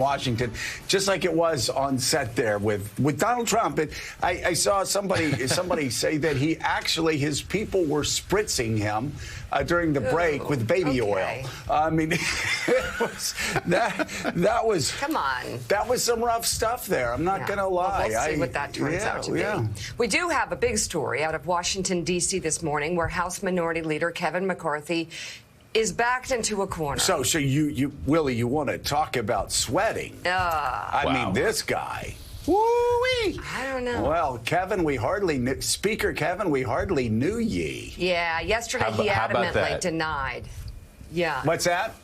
Washington, just like it was on set there with Donald Trump. And I saw somebody say that his people were spritzing him during the break with baby oil. I mean, that was come on. That was some rough stuff there. I'm not gonna lie. Well, we'll see what that turns out to be. We do have a big story out of Washington, D.C. this morning, where House Minority Leader Kevin McCarthy is backed into a corner. So you Willie, you want to talk about sweating? I mean, this guy. Woo-wee. I don't know. Well, Speaker Kevin, we hardly knew ye. Yeah, yesterday he adamantly denied. Yeah. What's that,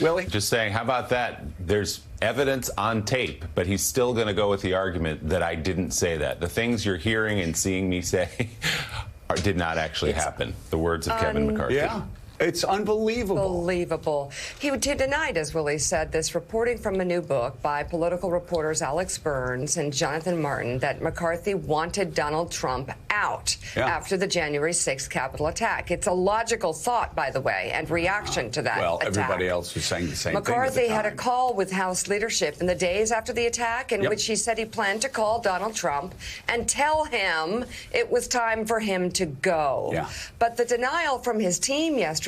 Willie? Just saying, how about that? There's evidence on tape, but he's still going to go with the argument that I didn't say that. The things you're hearing and seeing me say did not actually happen. The words of Kevin McCarthy. Yeah. It's unbelievable. Unbelievable. He denied, as Willie said, this reporting from a new book by political reporters Alex Burns and Jonathan Martin that McCarthy wanted Donald Trump out after the January 6th Capitol attack. It's a logical thought, by the way, and reaction to that attack. Everybody else was saying the same McCarthy thing. had a call with House leadership in the days after the attack in which he said he planned to call Donald Trump and tell him it was time for him to go. But the denial from his team yesterday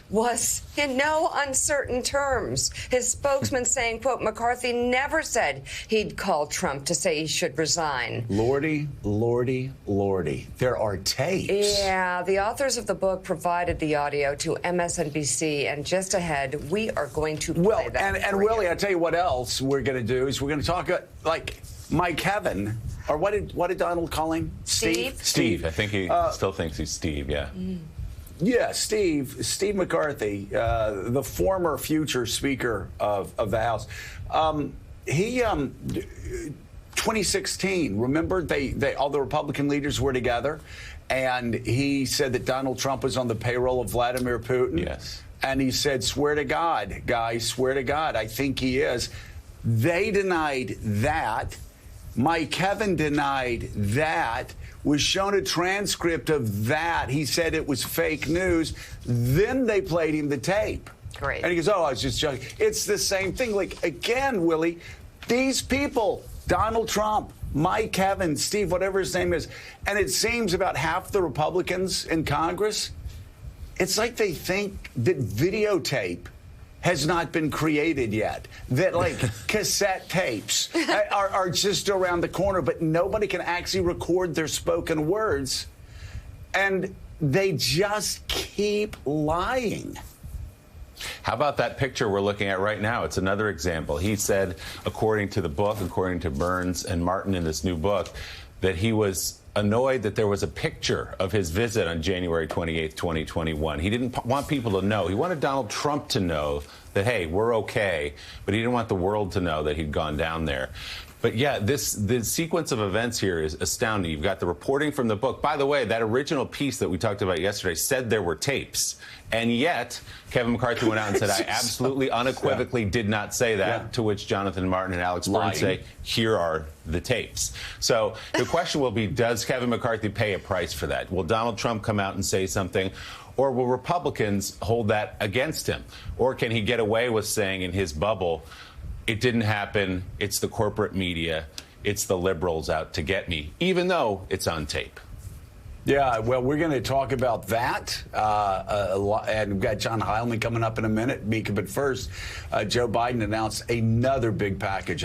was in no uncertain terms. His spokesman saying, quote, McCarthy never said he'd call Trump to say he should resign. Lordy, lordy, lordy. There are tapes. Yeah, the authors of the book provided the audio to MSNBC, and just ahead, we are going to play that. And Willie, I'll tell you what else we're going to do is we're going to talk like Mike Kevin, or what did Donald call him? Steve. I think he still thinks he's Steve, Yeah, Steve McCarthy, the former future Speaker of the House. 2016, remember they all the Republican leaders were together, and he said that Donald Trump was on the payroll of Vladimir Putin. Yes. And he said, swear to God, guys, swear to God, I think he is. They denied that. Mike Kevin denied that. Was shown a transcript of that. He said it was fake news. Then they played him the tape. Great. And he goes, oh, I was just joking. It's the same thing. Like, again, Willie, these people, Donald Trump, Mike Kevin, Steve, whatever his name is, and it seems about half the Republicans in Congress, it's like they think that videotape has not been created yet, that like cassette tapes are just around the corner, but nobody can actually record their spoken words, and they just keep lying. How about that picture we're looking at right now? It's another example. He said, according to the book, according to Burns and Martin in this new book, that he was annoyed that there was a picture of his visit on January 28th, 2021. He didn't want people to know. He wanted Donald Trump to know that, hey, we're okay, but he didn't want the world to know that he'd gone down there. But yeah, the sequence of events here is astounding. You've got the reporting from the book. By the way, that original piece that we talked about yesterday said there were tapes. And yet, Kevin McCarthy went out and said, I absolutely unequivocally did not say that, to which Jonathan Martin and Alex Burns say, here are the tapes. So the question will be, does Kevin McCarthy pay a price for that? Will Donald Trump come out and say something? Or will Republicans hold that against him? Or can he get away with saying in his bubble, it didn't happen, it's the corporate media, it's the liberals out to get me, even though it's on tape? Yeah, well, we're going to talk about that, and we've got John Heilemann coming up in a minute. But first, Joe Biden announced another big package